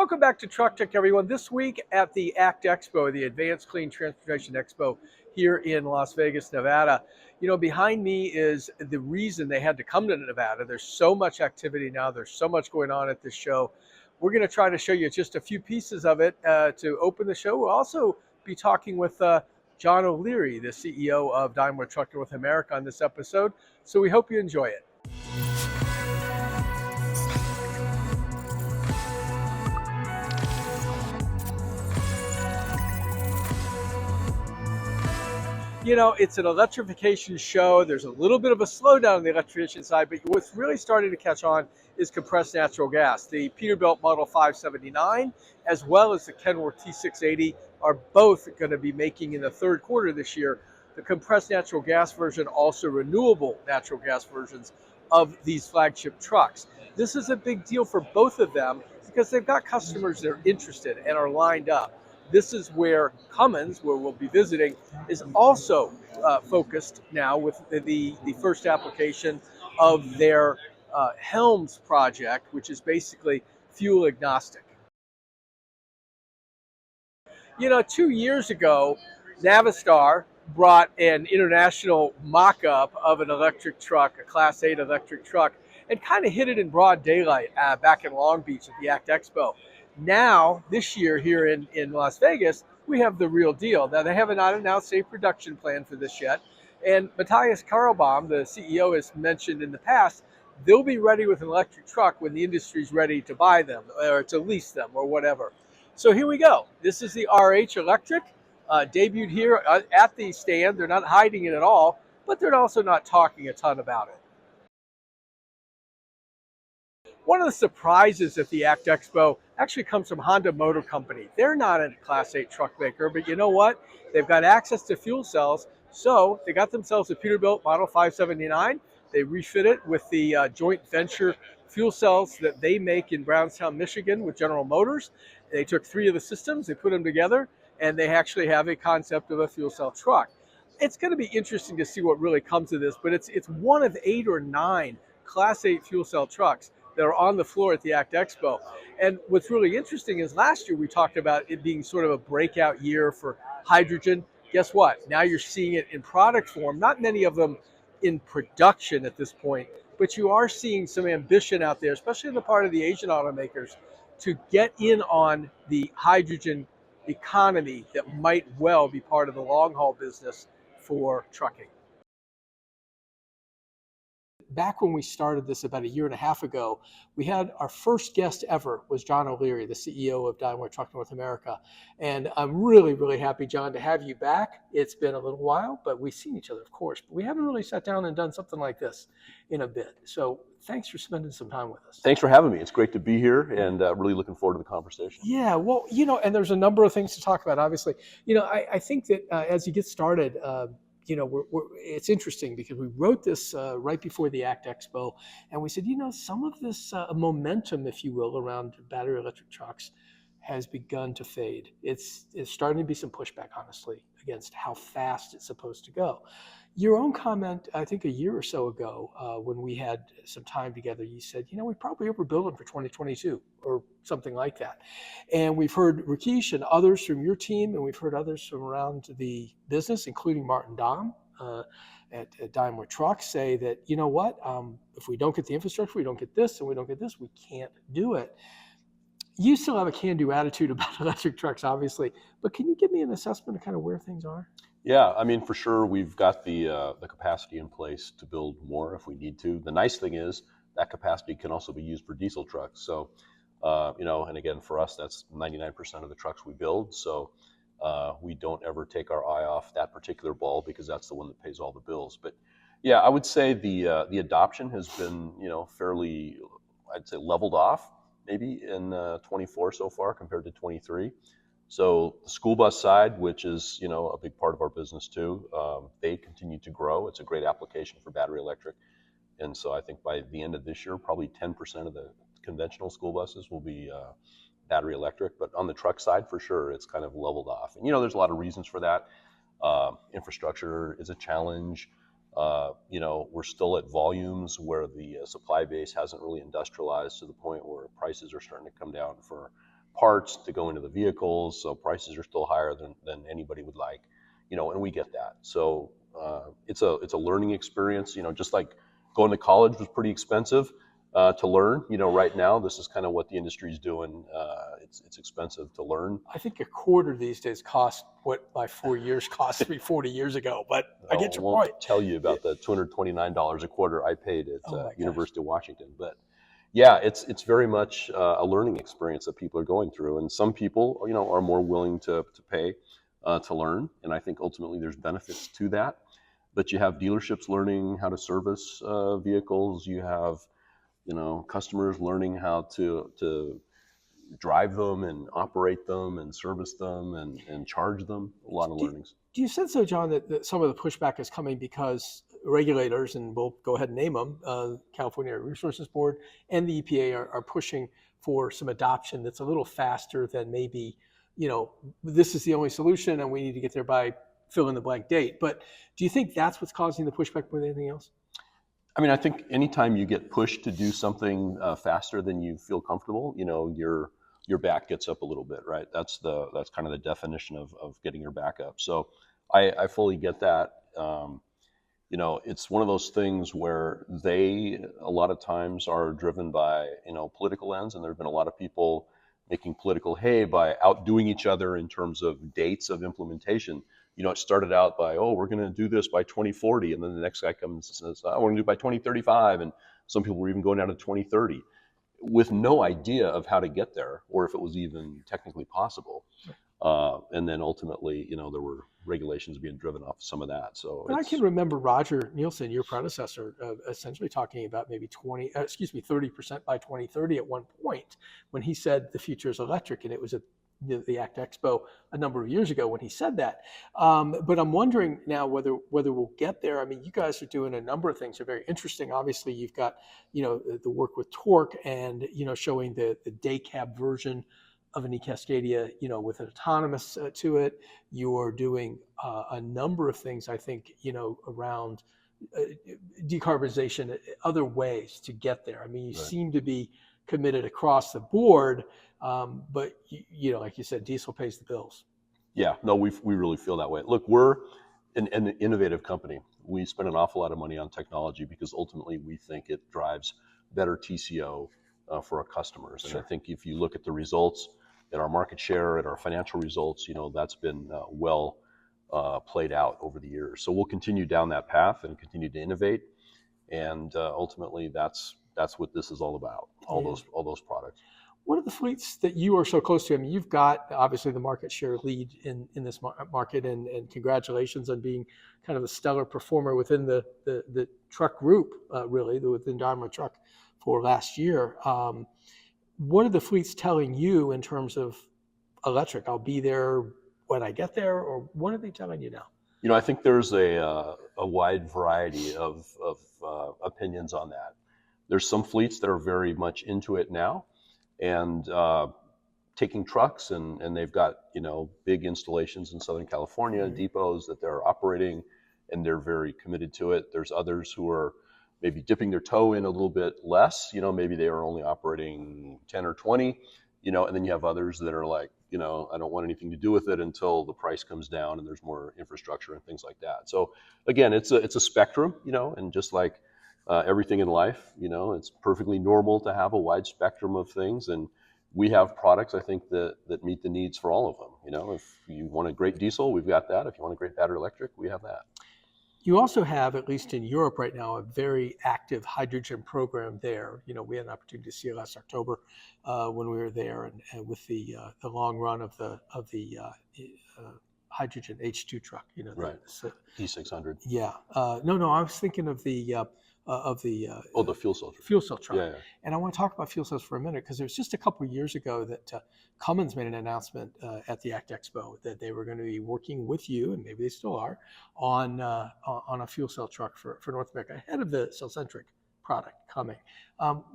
Welcome back to Truck Tech, everyone. This week at the ACT Expo, the Advanced Clean Transportation Expo here in Las Vegas, Nevada. You know, behind me is the reason they had to come to Nevada. There's so much activity now. There's so much going on at this show. We're going to try to show you just a few pieces of it to open the show. We'll also be talking with John O'Leary, the CEO of Daimler Truck North America, on this episode. So we hope you enjoy it. You know, it's an electrification show. There's a little bit of a slowdown on the electrification side, but what's really starting to catch on is compressed natural gas. The Peterbilt Model 579, as well as the Kenworth T680, are both going to be making in the third quarter this year the compressed natural gas version, also renewable natural gas versions of these flagship trucks. This is a big deal for both of them because they've got customers that are interested and are lined up. This is where Cummins, where we'll be visiting, is also focused now with the first application of their Helms project, which is basically fuel agnostic. You know, 2 years ago, Navistar brought an international mock-up of an electric truck, a Class 8 electric truck, and kind of hit it in broad daylight back in Long Beach at the ACT Expo. Now, this year here in Las Vegas, we have the real deal. Now, they have not announced a production plan for this yet. And Matthias Karlbaum, the CEO, has mentioned in the past, they'll be ready with an electric truck when the industry's ready to buy them or to lease them or whatever. So here we go. This is the RH Electric, debuted here at the stand. They're not hiding it at all, but they're also not talking a ton about it. One of the surprises at the ACT Expo actually comes from Honda Motor Company. They're not a Class 8 truck maker, but you know what? They've got access to fuel cells, so they got themselves a Peterbilt Model 579. They refit it with the joint venture fuel cells that they make in Brownstown, Michigan with General Motors. They took 3 of the systems, they put them together, and they actually have a concept of a fuel cell truck. It's going to be interesting to see what really comes of this, but it's one of 8 or 9 Class 8 fuel cell trucks that are on the floor at the ACT Expo. And what's really interesting is last year we talked about it being sort of a breakout year for hydrogen. Guess what? Now you're seeing it in product form, not many of them in production at this point, but you are seeing some ambition out there, especially on the part of the Asian automakers, to get in on the hydrogen economy that might well be part of the long haul business for trucking. Back when we started this about a year and a half ago, we had our first guest ever was John O'Leary, the CEO of Daimler Truck North America. And I'm really, really happy, John, to have you back. It's been a little while, but we've seen each other, of course. But we haven't really sat down and done something like this in a bit. So thanks for spending some time with us. Thanks for having me. It's great to be here and really looking forward to the conversation. Yeah, well, you know, and there's a number of things to talk about, obviously. You know, I think that as you get started, you know, it's interesting because we wrote this right before the ACT Expo, and we said, you know, some of this momentum, if you will, around battery electric trucks has begun to fade. It's starting to be some pushback, honestly, against how fast it's supposed to go. Your own comment, I think a year or so ago, when we had some time together, you said, you know, we probably overbuilt them for 2022 or something like that. And we've heard Rakesh and others from your team, and we've heard others from around the business, including Martin Dahm at Daimler Truck, say that, you know what, if we don't get the infrastructure, we don't get this, and we don't get this, we can't do it. You still have a can-do attitude about electric trucks, obviously, but can you give me an assessment of kind of where things are? Yeah, I mean, for sure, we've got the capacity in place to build more if we need to. The nice thing is that capacity can also be used for diesel trucks. So, you know, and again, for us, that's 99% of the trucks we build. So we don't ever take our eye off that particular ball because that's the one that pays all the bills. But yeah, I would say the adoption has been, you know, fairly, I'd say, leveled off maybe in 24 so far compared to 23. So the school bus side, which is, you know, a big part of our business too, they continue to grow. It's a great application for battery electric. And so I think by the end of this year, probably 10% of the conventional school buses will be battery electric. But on the truck side, for sure, it's kind of leveled off. And, you know, there's a lot of reasons for that. Infrastructure is a challenge. You know, we're still at volumes where the supply base hasn't really industrialized to the point where prices are starting to come down for parts to go into the vehicles, so prices are still higher than anybody would like, and we get that. So it's a learning experience, just like going to college was pretty expensive to learn. Right now this is kind of what the industry is doing. It's expensive to learn. I think a quarter these days costs what my 4 years cost me 40 years ago. But I get your point. Tell you about the $229 a quarter I paid at University of Washington, but yeah, it's very much a learning experience that people are going through, and some people, are more willing to pay to learn, and I think ultimately there's benefits to that. But you have dealerships learning how to service vehicles. You have, customers learning how to drive them and operate them and service them and charge them. A lot of learnings. Do you sense, though, John, that some of the pushback is coming because regulators, and we'll go ahead and name them, California Air Resources Board and the EPA are pushing for some adoption that's a little faster than maybe, this is the only solution and we need to get there by fill in the blank date. But do you think that's what's causing the pushback more than anything else? I mean, I think anytime you get pushed to do something faster than you feel comfortable, your back gets up a little bit, right? That's kind of the definition of getting your back up. So I fully get that. It's one of those things where they a lot of times are driven by political ends, and there have been a lot of people making political hay by outdoing each other in terms of dates of implementation. It started out by, we're going to do this by 2040, and then the next guy comes and says, we're going to do it by 2035, and some people were even going down to 2030 with no idea of how to get there or if it was even technically possible. And then ultimately, there were regulations being driven off of some of that. So I can remember Roger Nielsen, your predecessor, essentially talking about maybe 30% by 2030 at one point when he said the future is electric, and it was at the ACT Expo a number of years ago when he said that. But I'm wondering now whether we'll get there. I mean, you guys are doing a number of things that are very interesting. Obviously, you've got the work with Torque and showing the day cab version of an eCascadia, with an autonomous to it. You're doing a number of things, I think, around decarbonization, other ways to get there. I mean, you seem to be committed across the board, but like you said, diesel pays the bills. Yeah, no, we really feel that way. Look, we're an innovative company. We spend an awful lot of money on technology because ultimately we think it drives better TCO for our customers. And I think if you look at the results, at our market share, at our financial results, that's been well played out over the years. So we'll continue down that path and continue to innovate. And ultimately, that's what this is all about. All those products. What are the fleets that you are so close to? I mean, you've got obviously the market share lead in this market, and congratulations on being kind of a stellar performer within the truck group, really, within Daimler Truck for last year. What are the fleets telling you in terms of electric? I'll be there when I get there, or what are they telling you now? I think there's a wide variety of opinions on that. There's some fleets that are very much into it now, and taking trucks, and they've got big installations in Southern California, depots that they're operating, and they're very committed to it. There's others who are maybe dipping their toe in a little bit less, maybe they are only operating 10 or 20, and then you have others that are like, I don't want anything to do with it until the price comes down and there's more infrastructure and things like that. So again, it's a spectrum, and just like everything in life, it's perfectly normal to have a wide spectrum of things, and we have products, I think, that meet the needs for all of them. If you want a great diesel, we've got that. If you want a great battery electric, we have that. You also have, at least in Europe right now, a very active hydrogen program there. We had an opportunity to see it last October when we were there, and with the long run of the hydrogen H2 truck. Right. E600. Yeah. No. I was thinking of the fuel cell truck. Fuel cell truck. Yeah. And I want to talk about fuel cells for a minute, because it was just a couple of years ago that Cummins made an announcement at the ACT Expo that they were going to be working with you, and maybe they still are, on a fuel cell truck for North America ahead of the cell-centric product coming.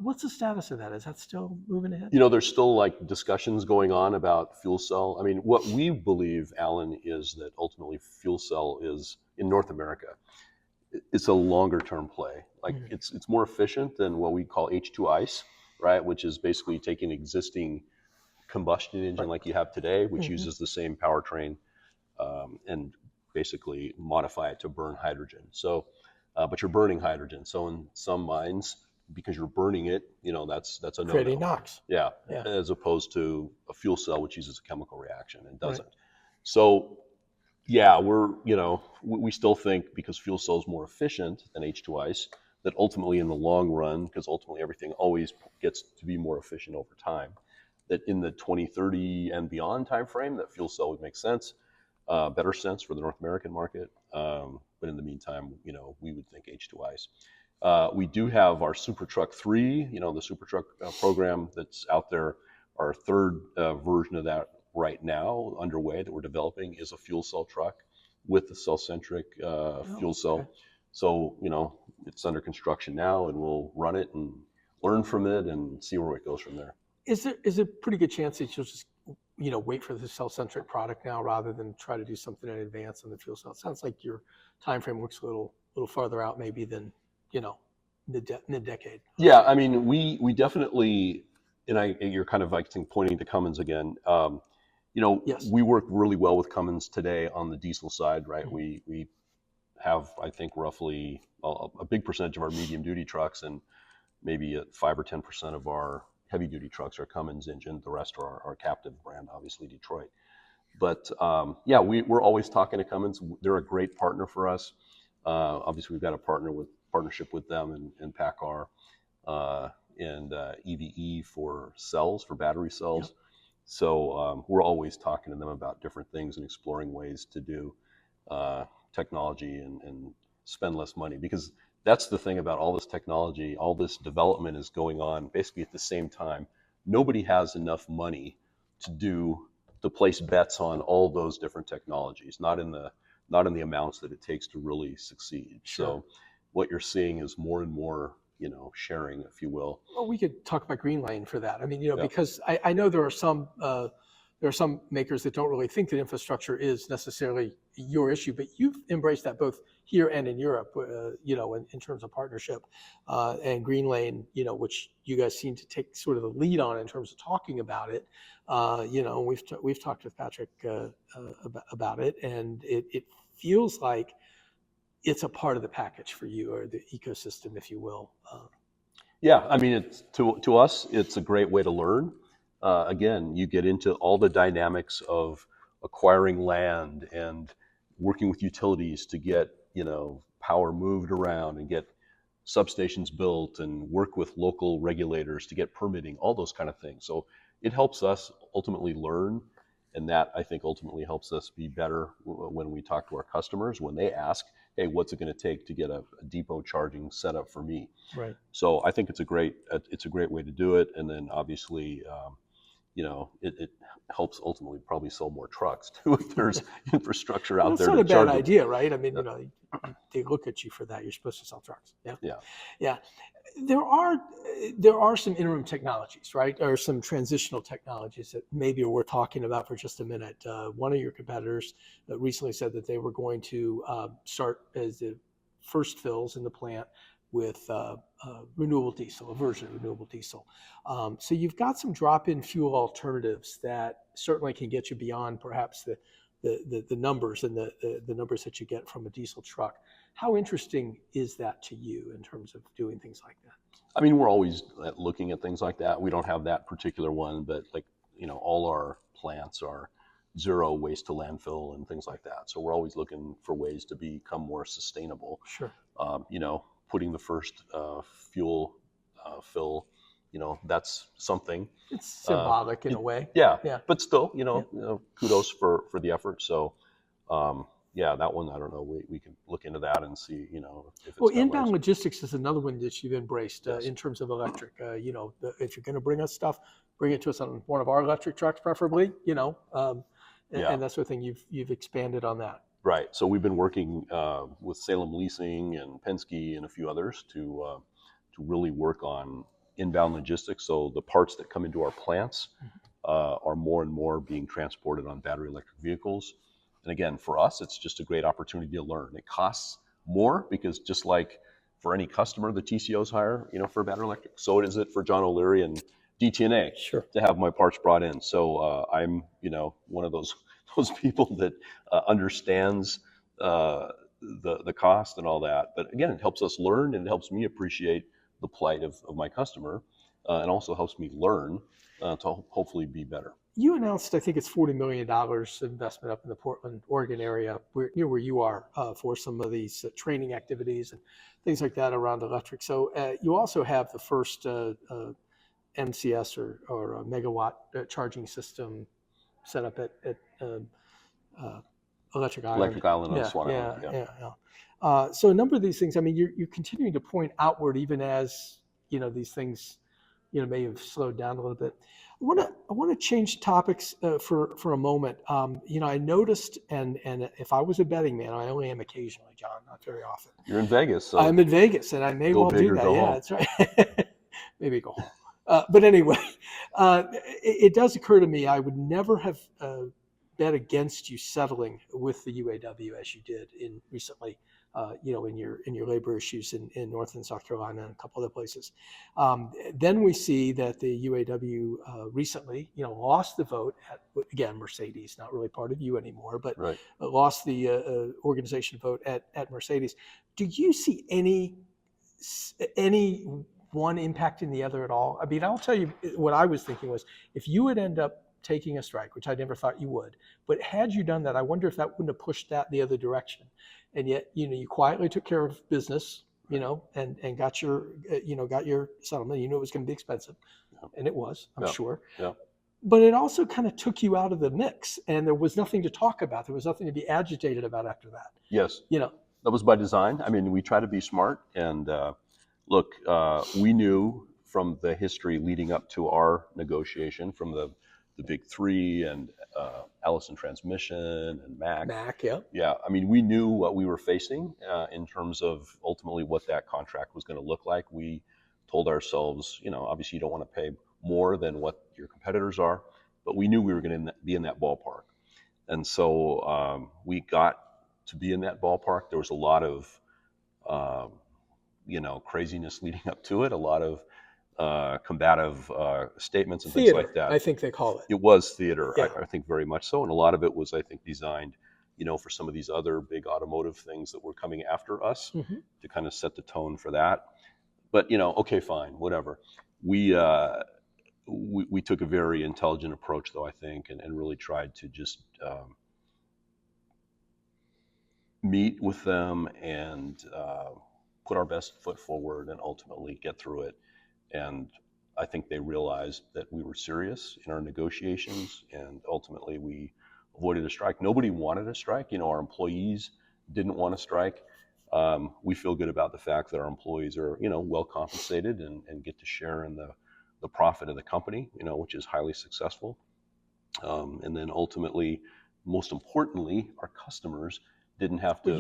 What's the status of that? Is that still moving ahead? There's still discussions going on about fuel cell. I mean, what we believe, Alan, is that ultimately fuel cell is in North America. It's a longer term play. It's more efficient than what we call H2 ICE, right? Which is basically taking existing combustion engine like you have today, which uses the same powertrain, and basically modify it to burn hydrogen. So, but you're burning hydrogen. So in some mines, because you're burning it, that's a no-no. Creating NOx. Yeah, as opposed to a fuel cell, which uses a chemical reaction and doesn't. Right. So, yeah, we still think, because fuel cell is more efficient than H2ICE, that ultimately in the long run, because ultimately everything always gets to be more efficient over time, that in the 2030 and beyond timeframe, that fuel cell would make sense, better sense for the North American market. But in the meantime, we would think H2ICE. We do have our Super Truck 3, the Super Truck program that's out there. Our third version of that right now underway that we're developing is a fuel cell truck with the cell-centric fuel cell. Okay. So, it's under construction now, and we'll run it and learn from it and see where it goes from there. Is there a pretty good chance that you'll just, wait for the cell-centric product now rather than try to do something in advance on the fuel cell? It sounds like your time frame looks a little farther out maybe than, mid-decade. Yeah, I mean, we definitely, and you're kind of, I think, pointing to Cummins again. Yes. We work really well with Cummins today on the diesel side, right? Mm-hmm. We have, I think, roughly a big percentage of our medium-duty trucks, and maybe 5 or 10% of our heavy-duty trucks are Cummins engine. The rest are our captive brand, obviously Detroit. But we're always talking to Cummins. They're a great partner for us. Obviously, we've got a partnership with them and PACCAR and EVE for cells, for battery cells. Yep. So we're always talking to them about different things and exploring ways to do technology and spend less money, because that's the thing about all this technology. All this development is going on basically at the same time. Nobody has enough money to place bets on all those different technologies, not in the amounts that it takes to really succeed. Sure. So what you're seeing is more and more, sharing, if you will. Well, we could talk about Greenlane for that. I mean, because I know there are some makers that don't really think that infrastructure is necessarily your issue, but you've embraced that both here and in Europe, in terms of partnership, and Greenlane, which you guys seem to take sort of the lead on in terms of talking about it. We've talked with Patrick about it, and it feels like it's a part of the package for you, or the ecosystem, if you will. Yeah, I mean, it's to us, it's a great way to learn. Again, you get into all the dynamics of acquiring land and working with utilities to get, power moved around and get substations built, and work with local regulators to get permitting, all those kind of things. So it helps us ultimately learn, and that, I think, ultimately helps us be better when we talk to our customers, when they ask, hey, what's it going to take to get a depot charging set up for me? Right. So I think it's a great way to do it. And then obviously, it helps ultimately probably sell more trucks too, if there's infrastructure out there. It's not a bad idea, right? I mean, they look at you for that. You're supposed to sell trucks. Yeah. There are some interim technologies, right? Or some transitional technologies that maybe we're talking about for just a minute. One of your competitors recently said that they were going to start as the first fills in the plant with renewable diesel, a version of renewable diesel. So you've got some drop-in fuel alternatives that certainly can get you beyond perhaps the numbers and the numbers that you get from a diesel truck. How interesting is that to you in terms of doing things like that? I mean, we're always looking at things like that. We don't have that particular one, but all our plants are zero waste to landfill and things like that. So we're always looking for ways to become more sustainable. Sure. Putting the first fuel fill, that's something. It's symbolic in a way. Yeah. But still, kudos for the effort. So, that one, I don't know. We can look into that and see, if it's inbound logistics is another one that you've embraced in terms of electric. If you're going to bring us stuff, bring it to us on one of our electric trucks, preferably. And that sort of thing. You've expanded on that. Right. So we've been working with Salem Leasing and Penske and a few others to really work on inbound logistics. So the parts that come into our plants are more and more being transported on battery electric vehicles. And again, for us, it's just a great opportunity to learn. It costs more because just like for any customer, the TCO is higher, for battery electric. So is it for John O'Leary and DTNA Sure. to have my parts brought in. So I'm, one of those people that understands the cost and all that. But again, it helps us learn, and it helps me appreciate the plight of my customer, and also helps me learn to hopefully be better. You announced, I think it's $40 million investment up in the Portland, Oregon area, near where you are, for some of these training activities and things like that around electric. So you also have the first MCS or a megawatt charging system set up at Electric Island. Electric Island on Yeah, Swan yeah, Island. yeah. So a number of these things, I mean, you're continuing to point outward, even as these things may have slowed down a little bit. I want to change topics for a moment. I noticed, and if I was a betting man, I only am occasionally, John, not very often. You're in Vegas, so I'm in Vegas, and I may well do that. Yeah, that's right. Maybe go home. But anyway, it does occur to me I would never have bet against you settling with the UAW as you did recently. In your labor issues in North and South Carolina and a couple other places. Then we see that the UAW recently, lost the vote at, again, Mercedes, not really part of you anymore, but right. Lost the organization vote at Mercedes. Do you see any one impacting the other at all? I mean, I'll tell you what I was thinking was, if you would end up taking a strike, which I never thought you would, but had you done that, I wonder if that wouldn't have pushed that the other direction. And yet, you quietly took care of business, and got your settlement. You knew it was going to be expensive, and it was, I'm sure. Yeah. But it also kind of took you out of the mix, and there was nothing to talk about. There was nothing to be agitated about after that. Yes. That was by design. I mean, we try to be smart, and look, we knew from the history leading up to our negotiation, from the big three and Allison Transmission and Mack. Yeah. Yeah, I mean, we knew what we were facing in terms of ultimately what that contract was going to look like. We told ourselves, obviously you don't want to pay more than what your competitors are, but we knew we were going to be in that ballpark. And so we got to be in that ballpark. There was a lot of, craziness leading up to it, a lot of combative statements and theater, things like that. I think they call it. It was theater, yeah. I think very much so. And a lot of it was, I think, designed, for some of these other big automotive things that were coming after us, to kind of set the tone for that. But, okay, fine, whatever. We took a very intelligent approach, though, I think, and really tried to just meet with them and put our best foot forward and ultimately get through it. And I think they realized that we were serious in our negotiations, and ultimately we avoided a strike. Nobody wanted a strike. Our employees didn't want to strike. We feel good about the fact that our employees are, well compensated and get to share in the profit of the company, which is highly successful. And then ultimately, most importantly, our customers didn't have to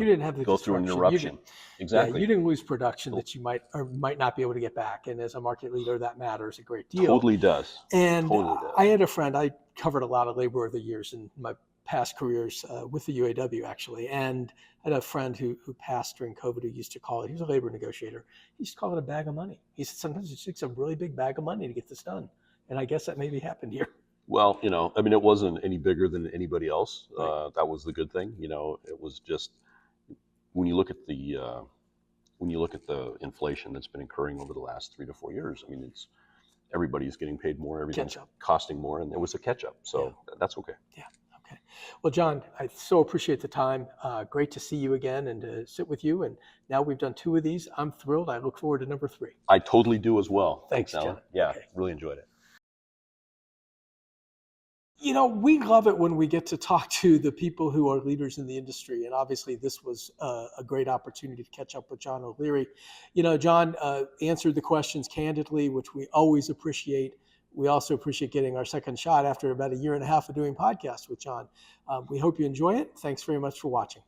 go through an interruption. Exactly. Yeah, you didn't lose production that you might or might not be able to get back. And as a market leader, that matters a great deal. Totally does. And totally does. I had a friend, I covered a lot of labor over the years in my past careers with the UAW, actually. And I had a friend who passed during COVID who used to call it, he was a labor negotiator, he used to call it a bag of money. He said, sometimes it takes a really big bag of money to get this done. And I guess that maybe happened here. Well, I mean, it wasn't any bigger than anybody else. Right. That was the good thing. It was just, when you look at the inflation that's been occurring over the last 3 to 4 years, I mean, everybody's getting paid more, everything's costing more, and it was a catch up. So that's okay. Yeah. Okay. Well, John, I so appreciate the time. Great to see you again and to sit with you. And now we've done 2 of these. I'm thrilled. I look forward to number 3. I totally do as well. Thanks, Alan. John. Yeah, really enjoyed it. We love it when we get to talk to the people who are leaders in the industry. And obviously this was a great opportunity to catch up with John O'Leary. John answered the questions candidly, which we always appreciate. We also appreciate getting our second shot after about 1.5 years of doing podcasts with John. We hope you enjoy it. Thanks very much for watching.